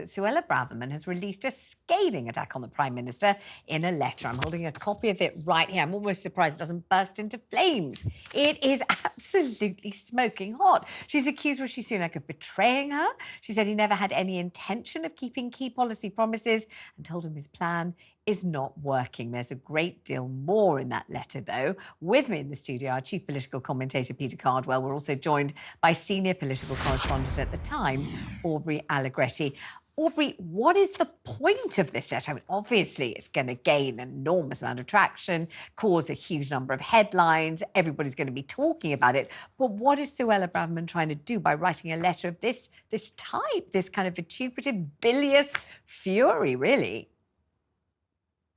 that Suella Braverman has released a scathing attack on the Prime Minister in a letter. I'm holding a copy of it right here. I'm almost surprised it doesn't burst into flames. It is absolutely smoking hot. She's accused Rishi Sunak of betraying her. She said he never had any intention of keeping key policy promises and told him his plan is not working. There's a great deal more in that letter, though. With me in the studio, our chief political commentator, Peter Cardwell. We're also joined by senior political correspondent at The Times, Aubrey Allegretti. Aubrey, what is the point of this letter? I mean, obviously, it's going to gain an enormous amount of traction, cause a huge number of headlines. Everybody's going to be talking about it. But what is Suella Braverman trying to do by writing a letter of this type, this kind of vituperative, bilious fury, really?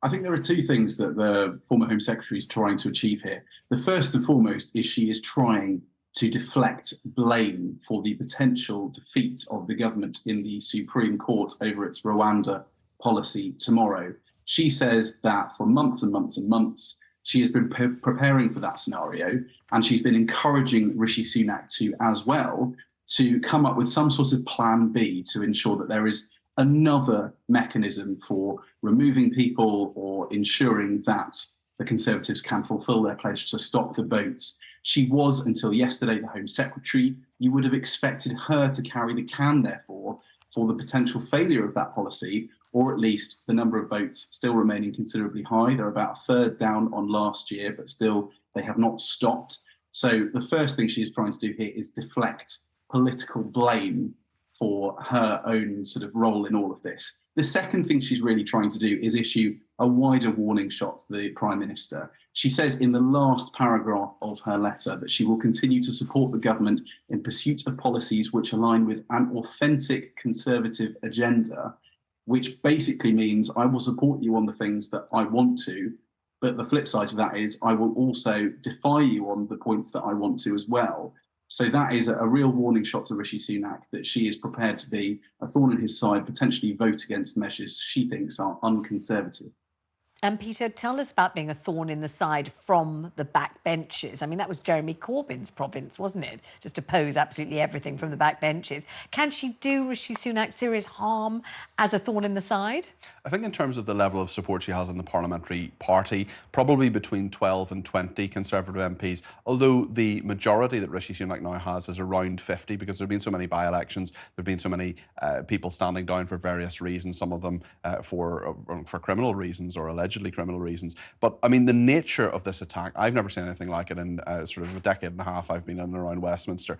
I think there are two things that the former Home Secretary is trying to achieve here. The first and foremost is she is trying to deflect blame for the potential defeat of the government in the Supreme Court over its Rwanda policy tomorrow. She says that for months and months and months, she has been preparing for that scenario, and she's been encouraging Rishi Sunak to, as well, to come up with some sort of plan B to ensure that there is another mechanism for removing people or ensuring that the Conservatives can fulfil their pledge to stop the votes. She was, until yesterday, the Home Secretary. You would have expected her to carry the can, therefore, for the potential failure of that policy, or at least the number of votes still remaining considerably high. They're about a third down on last year, but still they have not stopped. So the first thing she is trying to do here is deflect political blame for her own sort of role in all of this. The second thing she's really trying to do is issue a wider warning shot to the Prime Minister. She says in the last paragraph of her letter that she will continue to support the government in pursuit of policies which align with an authentic Conservative agenda, which basically means I will support you on the things that I want to, but the flip side to that is I will also defy you on the points that I want to as well. So that is a real warning shot to Rishi Sunak that she is prepared to be a thorn in his side, potentially vote against measures she thinks are unconservative. And Peter, tell us about being a thorn in the side from the backbenches. I mean, that was Jeremy Corbyn's province, wasn't it? Just oppose absolutely everything from the backbenches. Can she do Rishi Sunak serious harm as a thorn in the side? I think in terms of the level of support she has in the parliamentary party, probably between 12 and 20 Conservative MPs, although the majority that Rishi Sunak now has is around 50 because there have been so many by-elections, there have been so many people standing down for various reasons, some of them for criminal reasons or allegedly criminal reasons. But I mean, the nature of this attack, I've never seen anything like it in sort of a decade and a half I've been in and around Westminster.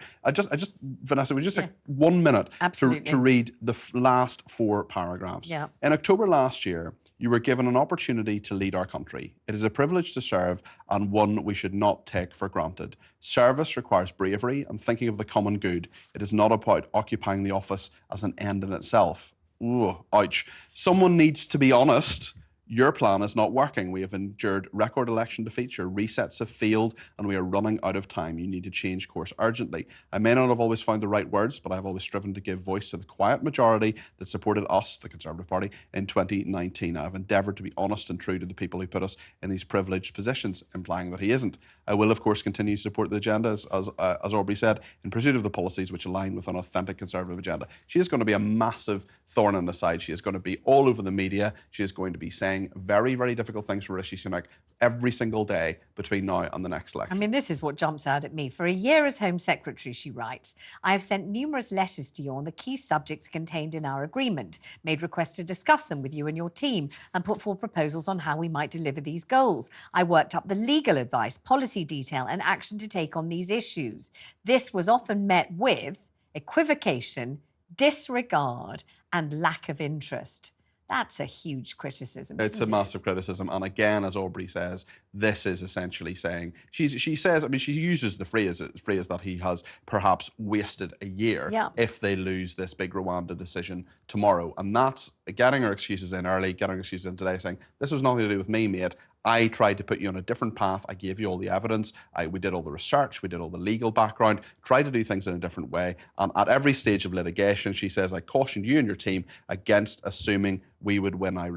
Vanessa, would you just take 1 minute to read the last 4 paragraphs? Yeah. In October last year, you were given an opportunity to lead our country. It is a privilege to serve and one we should not take for granted. Service requires bravery and thinking of the common good. It is not about occupying the office as an end in itself. Ooh, ouch. Someone needs to be honest. Your plan is not working. We have endured record election defeats. Your resets have failed and we are running out of time. You need to change course urgently. I may not have always found the right words, but I have always striven to give voice to the quiet majority that supported us, the Conservative Party, in 2019. I have endeavoured to be honest and true to the people who put us in these privileged positions, implying that he isn't. I will, of course, continue to support the agenda, as Aubrey said, in pursuit of the policies which align with an authentic Conservative agenda. She is going to be a massive thorn in the side. She is going to be all over the media. She is going to be saying very, very difficult things for Rishi Sunak every single day between now and the next election. I mean, this is what jumps out at me. For a year as Home Secretary, she writes, I have sent numerous letters to you on the key subjects contained in our agreement, made requests to discuss them with you and your team, and put forward proposals on how we might deliver these goals. I worked up the legal advice, policy detail, and action to take on these issues. This was often met with equivocation, disregard, and lack of interest. That's a huge criticism. It's a massive criticism. And again, as Aubrey says, this is essentially saying, she says, I mean, she uses the phrase that he has perhaps wasted a year if they lose this big Rwanda decision tomorrow. And that's getting her excuses in early, getting her excuses in today, saying, this was nothing to do with me, mate. I tried to put you on a different path. I gave you all the evidence. We did all the research. We did all the legal background, tried to do things in a different way. At every stage of litigation, she says, I cautioned you and your team against assuming we would win. I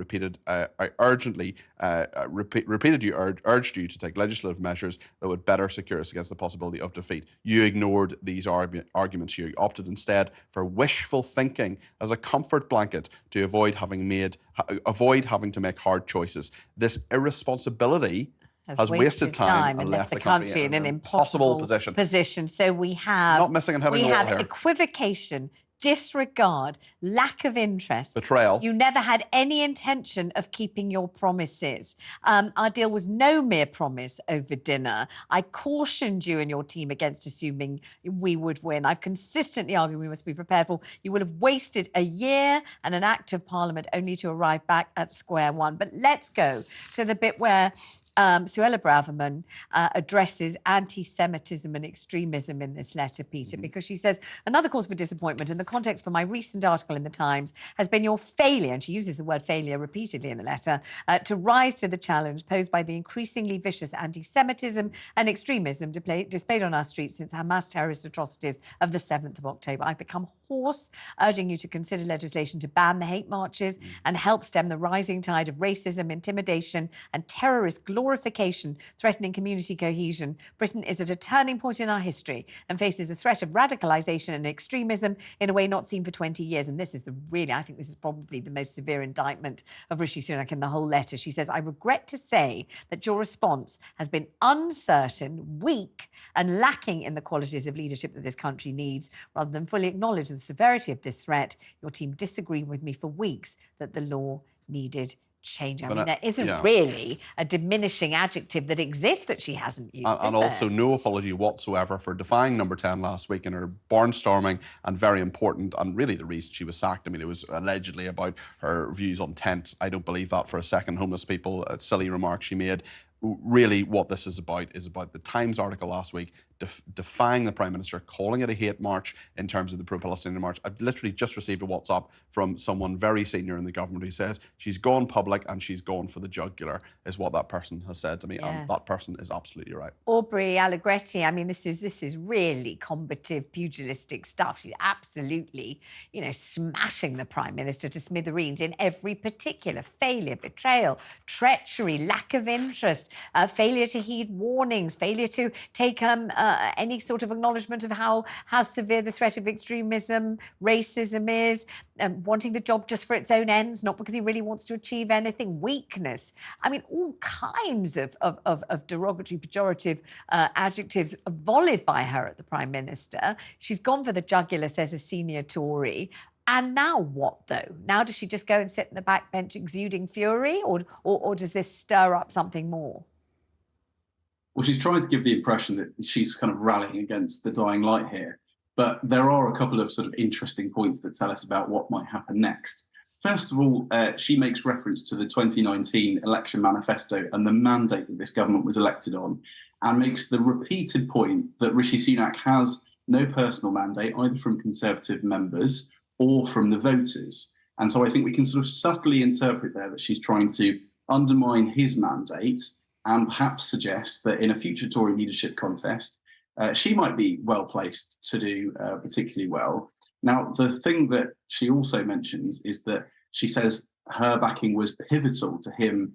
urged you to take legislative measures that would better secure us against the possibility of defeat. You ignored these arguments. You opted instead for wishful thinking as a comfort blanket to avoid having to make hard choices. This irresponsibility has wasted time and left the country in an impossible position. So we have not missing and hitting the wall here. Equivocation, disregard, lack of interest. Betrayal. You never had any intention of keeping your promises. Our deal was no mere promise over dinner. I cautioned you and your team against assuming we would win. I've consistently argued we must be prepared for. You would have wasted a year and an act of parliament only to arrive back at square one. But let's go to the bit where Suella Braverman addresses anti-Semitism and extremism in this letter, Peter, because she says, another cause for disappointment in the context for my recent article in The Times has been your failure, and she uses the word failure repeatedly in the letter, to rise to the challenge posed by the increasingly vicious anti-Semitism and extremism displayed on our streets since Hamas terrorist atrocities of the 7th of October. I've become hoarse, urging you to consider legislation to ban the hate marches and help stem the rising tide of racism, intimidation and terrorist glorification threatening community cohesion. Britain is at a turning point in our history and faces a threat of radicalisation and extremism in a way not seen for 20 years. And this is I think this is probably the most severe indictment of Rishi Sunak in the whole letter. She says, I regret to say that your response has been uncertain, weak and lacking in the qualities of leadership that this country needs. Rather than fully acknowledge the severity of this threat, your team disagreed with me for weeks that the law needed change. I mean, there isn't really a diminishing adjective that exists that she hasn't used. And also no apology whatsoever for defying Number 10 last week in her barnstorming, and very important, and really the reason she was sacked. I mean, it was allegedly about her views on tents. I don't believe that for a second. Homeless people, a silly remark she made. Really what this is about the Times article last week defying the Prime Minister, calling it a hate march in terms of the pro-Palestinian march. I've literally just received a WhatsApp from someone very senior in the government who says she's gone public and she's gone for the jugular, is what that person has said to me. Yes. And that person is absolutely right. Aubrey Allegretti, I mean, this is really combative, pugilistic stuff. She's absolutely, smashing the Prime Minister to smithereens in every particular: failure, betrayal, treachery, lack of interest, failure to heed warnings, failure to take any sort of acknowledgement of how severe the threat of extremism, racism is, wanting the job just for its own ends, not because he really wants to achieve anything, weakness. I mean, all kinds of derogatory, pejorative adjectives volleyed by her at the Prime Minister. She's gone for the jugular, says a senior Tory. And now what, though? Now does she just go and sit in the backbench exuding fury, or does this stir up something more? Well, she's trying to give the impression that she's kind of rallying against the dying light here. But there are a couple of sort of interesting points that tell us about what might happen next. First of all, she makes reference to the 2019 election manifesto and the mandate that this government was elected on, and makes the repeated point that Rishi Sunak has no personal mandate, either from Conservative members or from the voters. And so I think we can sort of subtly interpret there that she's trying to undermine his mandate and perhaps suggest that in a future Tory leadership contest, she might be well placed to do particularly well. Now, the thing that she also mentions is that she says her backing was pivotal to him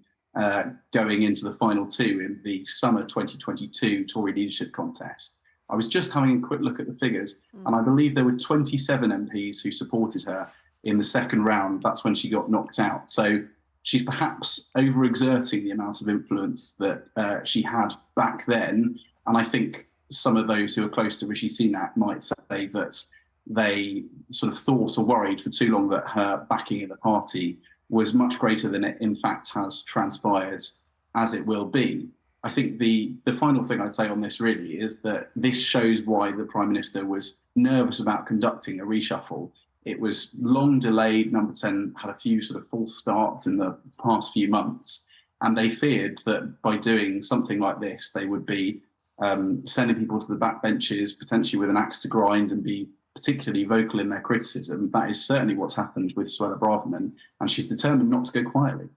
going into the final two in the summer 2022 Tory leadership contest. I was just having a quick look at the figures, and I believe there were 27 MPs who supported her in the second round. That's when she got knocked out. So she's perhaps overexerting the amount of influence that she had back then. And I think some of those who are close to Rishi Sunak might say that they sort of thought or worried for too long that her backing in the party was much greater than it in fact has transpired, as it will be. I think the final thing I'd say on this really is that this shows why the Prime Minister was nervous about conducting a reshuffle. It was long delayed. Number 10 had a few sort of false starts in the past few months, and they feared that by doing something like this, they would be sending people to the backbenches, potentially with an axe to grind, and be particularly vocal in their criticism. That is certainly what's happened with Suella Braverman, and she's determined not to go quietly.